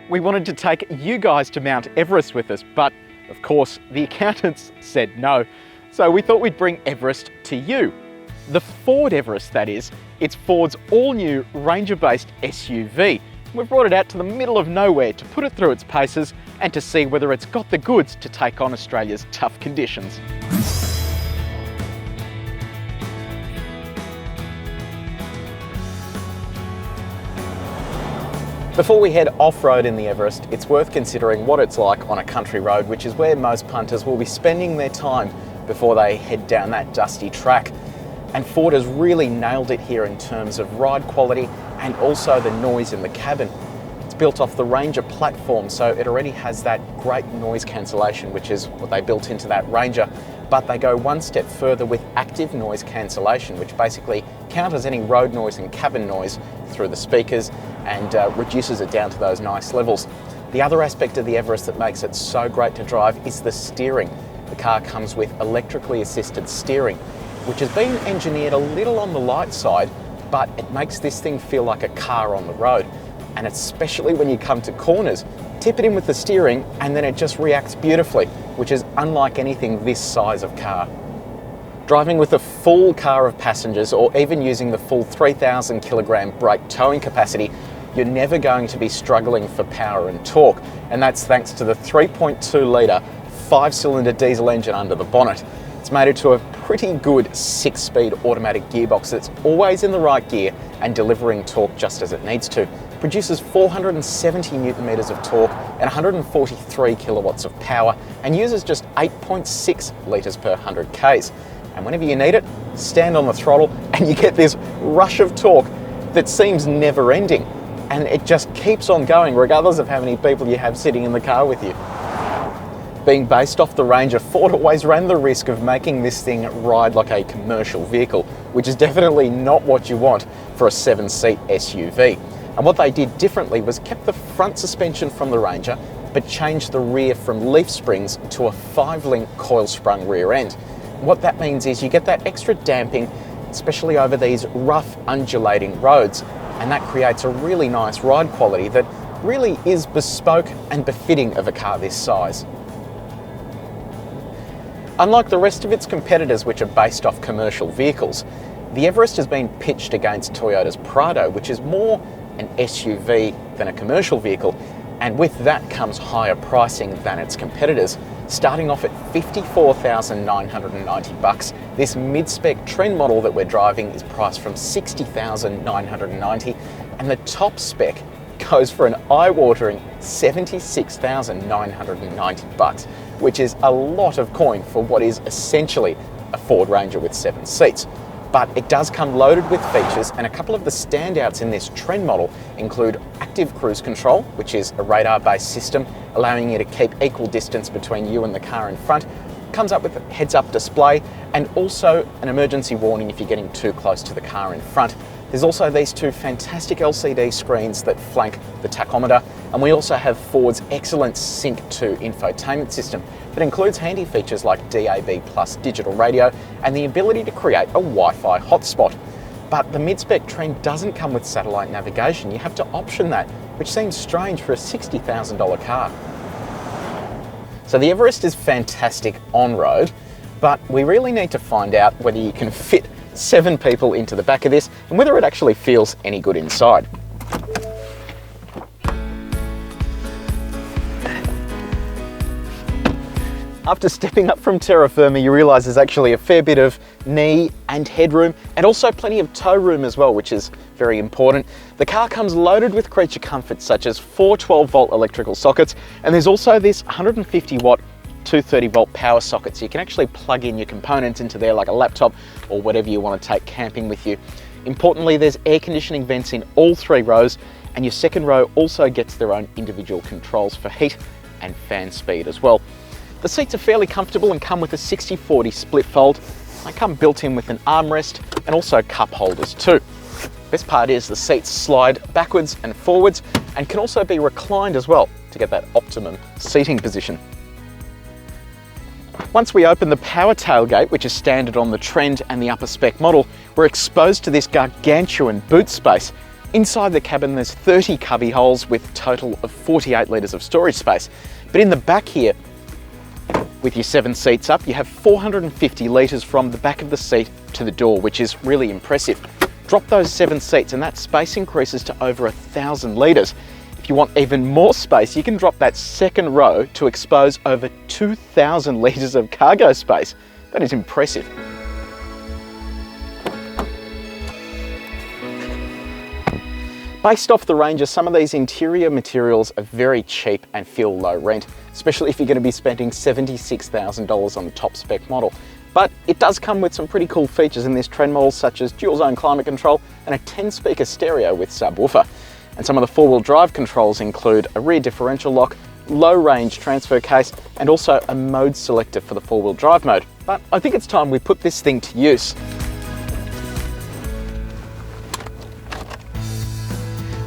We wanted to take you guys to Mount Everest with us, but of course the accountants said no. So we thought we'd bring Everest to you. The Ford Everest, that is. It's Ford's all-new Ranger-based SUV. We've brought it out to the middle of nowhere to put it through its paces and to see whether it's got the goods to take on Australia's tough conditions. Before we head off-road in the Everest, it's worth considering what it's like on a country road, which is where most punters will be spending their time before they head down that dusty track. And Ford has really nailed it here in terms of ride quality and also the noise in the cabin. It's built off the Ranger platform, so it already has that great noise cancellation, which is what they built into that Ranger. But they go one step further with active noise cancellation, which basically counters any road noise and cabin noise through the speakers and reduces it down to those nice levels. The other aspect of the Everest that makes it so great to drive is the steering. The car comes with electrically assisted steering, which has been engineered a little on the light side, but it makes this thing feel like a car on the road. And especially when you come to corners, tip it in with the steering and then it just reacts beautifully, which is unlike anything this size of car. Driving with a full car of passengers or even using the full 3,000 kilogram brake towing capacity, you're never going to be struggling for power and torque. And that's thanks to the 3.2 litre 5-cylinder diesel engine under the bonnet. It's mated to a pretty good 6-speed automatic gearbox that's always in the right gear and delivering torque just as it needs to. It produces 470 newton meters of torque and 143 kilowatts of power and uses just 8.6 litres per 100 Ks. And whenever you need it, stand on the throttle and you get this rush of torque that seems never ending. And it just keeps on going regardless of how many people you have sitting in the car with you. Being based off the Ranger, Ford always ran the risk of making this thing ride like a commercial vehicle, which is definitely not what you want for a 7-seat SUV. And what they did differently was kept the front suspension from the Ranger, but changed the rear from leaf springs to a 5-link coil-sprung rear end. What that means is you get that extra damping, especially over these rough, undulating roads, and that creates a really nice ride quality that really is bespoke and befitting of a car this size. Unlike the rest of its competitors, which are based off commercial vehicles, the Everest has been pitched against Toyota's Prado, which is more an SUV than a commercial vehicle, and with that comes higher pricing than its competitors. Starting off at $54,990, this mid-spec trend model that we're driving is priced from $60,990, and the top spec goes for an eye-watering $76,990, which is a lot of coin for what is essentially a Ford Ranger with 7 seats. But it does come loaded with features, and a couple of the standouts in this trend model include active cruise control, which is a radar-based system allowing you to keep equal distance between you and the car in front. It comes up with a heads-up display and also an emergency warning if you're getting too close to the car in front. There's also these two fantastic LCD screens that flank the tachometer, and we also have Ford's excellent Sync 2 infotainment system that includes handy features like DAB+ digital radio and the ability to create a Wi-Fi hotspot. But the mid-spec trend doesn't come with satellite navigation. You have to option that, which seems strange for a $60,000 car. So the Everest is fantastic on-road, but we really need to find out whether you can fit 7 people into the back of this and whether it actually feels any good inside. After stepping up from terra firma, you realise there's actually a fair bit of knee and headroom and also plenty of toe room as well, which is very important. The car comes loaded with creature comforts such as 4 12-volt electrical sockets, and there's also this 150-watt 230-volt power socket, so you can actually plug in your components into there like a laptop or whatever you want to take camping with you. Importantly, there's air conditioning vents in all 3 rows, and your second row also gets their own individual controls for heat and fan speed as well. The seats are fairly comfortable and come with a 60/40 split fold. They come built in with an armrest and also cup holders too. Best part is the seats slide backwards and forwards and can also be reclined as well to get that optimum seating position. Once we open the power tailgate, which is standard on the Trend and the upper spec model, we're exposed to this gargantuan boot space. inside the cabin there's 30 cubby holes with a total of 48 litres of storage space. But in the back here, with your 7 seats up, you have 450 litres from the back of the seat to the door, which is really impressive. Drop those 7 seats and that space increases to over 1,000 litres. If you want even more space, you can drop that second row to expose over 2,000 litres of cargo space. That is impressive. Based off the Ranger, some of these interior materials are very cheap and feel low rent, especially if you're going to be spending $76,000 on the top spec model. But it does come with some pretty cool features in this trend model, such as dual zone climate control and a 10-speaker stereo with subwoofer. And some of the four-wheel drive controls include a rear differential lock, low-range transfer case, and also a mode selector for the four-wheel drive mode. But I think it's time we put this thing to use.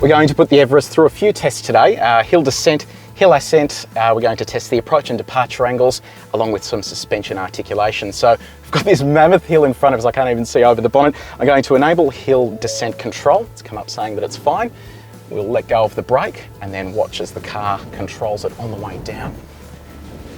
We're going to put the Everest through a few tests today. Hill descent, hill ascent, we're going to test the approach and departure angles, along with some suspension articulation. So we've got this mammoth hill in front of us, I can't even see over the bonnet. I'm going to enable hill descent control. It's come up saying that it's fine. We'll let go of the brake and then watch as the car controls it on the way down.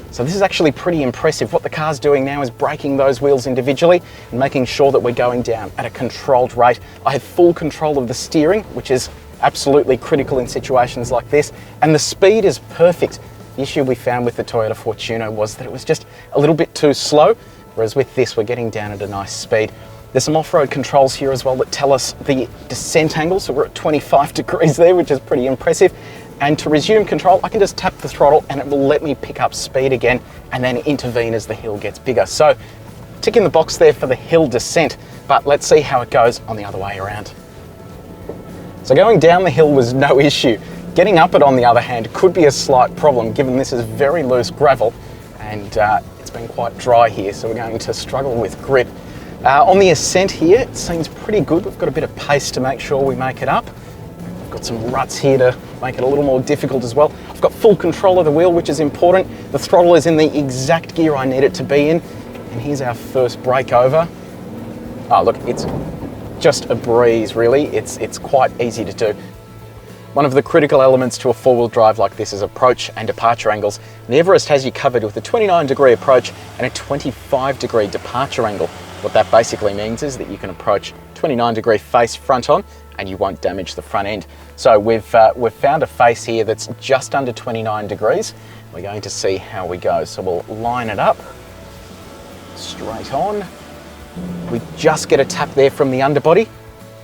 So this is actually pretty impressive. What the car's doing now is braking those wheels individually and making sure that we're going down at a controlled rate. I have full control of the steering, which is absolutely critical in situations like this, and the speed is perfect. The issue we found with the Toyota Fortuner was that it was just a little bit too slow, whereas with this we're getting down at a nice speed. There's some off-road controls here as well that tell us the descent angle, so we're at 25 degrees there, which is pretty impressive. And to resume control, I can just tap the throttle and it will let me pick up speed again and then intervene as the hill gets bigger. So, tick in the box there for the hill descent, but let's see how it goes on the other way around. So going down the hill was no issue. Getting up it, on the other hand, could be a slight problem given this is very loose gravel and it's been quite dry here, so we're going to struggle with grip. On the ascent here, it seems pretty good. We've got a bit of pace to make sure we make it up. We've got some ruts here to make it a little more difficult as well. I've got full control of the wheel, which is important. The throttle is in the exact gear I need it to be in. And here's our first brake over. Oh, look, it's just a breeze, really. It's quite easy to do. One of the critical elements to a four-wheel drive like this is approach and departure angles. And the Everest has you covered with a 29-degree approach and a 25-degree departure angle. What that basically means is that you can approach 29-degree face front on and you won't damage the front end. So we've found a face here that's just under 29 degrees. We're going to see how we go. So we'll line it up, straight on. We just get a tap there from the underbody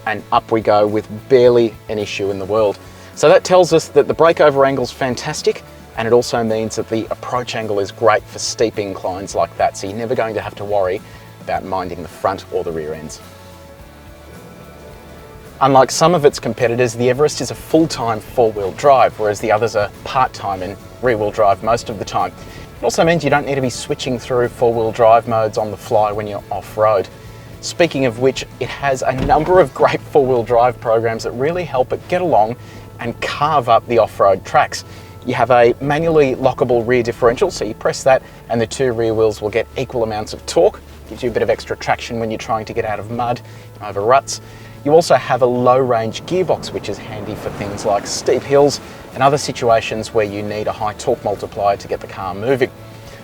and up we go with barely an issue in the world. So that tells us that the breakover angle's fantastic, and it also means that the approach angle is great for steep inclines like that, so you're never going to have to worry about minding the front or the rear ends. Unlike some of its competitors, the Everest is a full-time four-wheel drive, whereas the others are part-time and rear-wheel drive most of the time. It also means you don't need to be switching through four-wheel drive modes on the fly when you're off-road. Speaking of which, it has a number of great four-wheel drive programs that really help it get along and carve up the off-road tracks. You have a manually lockable rear differential, so you press that and the two rear wheels will get equal amounts of torque. Gives you a bit of extra traction when you're trying to get out of mud, over ruts. You also have a low-range gearbox, which is handy for things like steep hills and other situations where you need a high torque multiplier to get the car moving.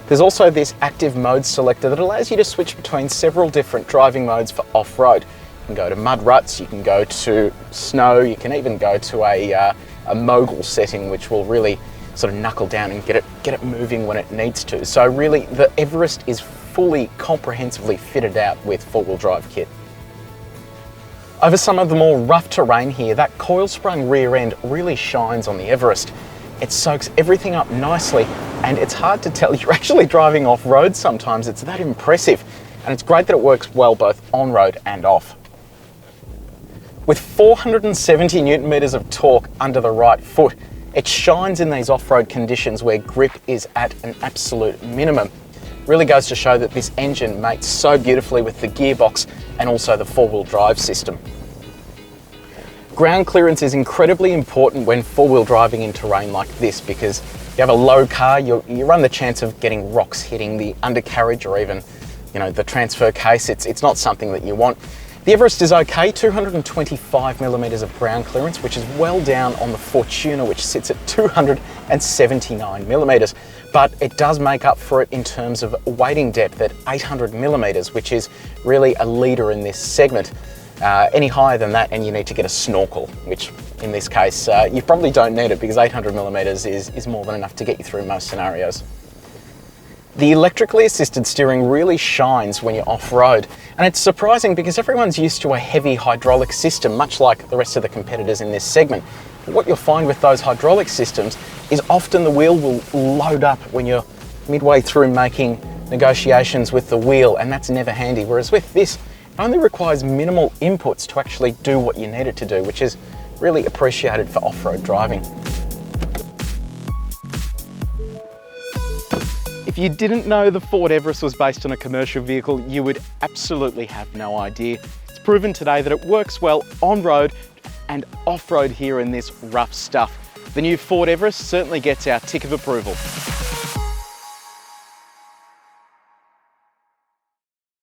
There's also this active mode selector that allows you to switch between several different driving modes for off-road. You can go to mud ruts, you can go to snow, you can even go to a mogul setting, which will really sort of knuckle down and get it moving when it needs to. So really, the Everest is fully comprehensively fitted out with four-wheel drive kit. Over some of the more rough terrain here, that coil-sprung rear end really shines on the Everest. It soaks everything up nicely, and it's hard to tell you're actually driving off-road sometimes. It's that impressive, and it's great that it works well both on-road and off. With 470 Newton meters of torque under the right foot, it shines in these off-road conditions where grip is at an absolute minimum. Really goes to show that this engine mates so beautifully with the gearbox and also the four-wheel drive system. Ground clearance is incredibly important when four-wheel driving in terrain like this, because if you have a low car, you run the chance of getting rocks hitting the undercarriage or even, the transfer case. It's not something that you want. The Everest is okay, 225mm of ground clearance, which is well down on the Fortuna, which sits at 279mm. But it does make up for it in terms of wading depth at 800mm, which is really a leader in this segment. Any higher than that and you need to get a snorkel, which in this case, you probably don't need it because 800mm is more than enough to get you through most scenarios. The electrically assisted steering really shines when you're off-road, and it's surprising because everyone's used to a heavy hydraulic system, much like the rest of the competitors in this segment. But what you'll find with those hydraulic systems is often the wheel will load up when you're midway through making negotiations with the wheel, and that's never handy. Whereas with this, it only requires minimal inputs to actually do what you need it to do, which is really appreciated for off-road driving. If you didn't know the Ford Everest was based on a commercial vehicle, you would absolutely have no idea. It's proven today that it works well on-road and off-road here in this rough stuff. The new Ford Everest certainly gets our tick of approval.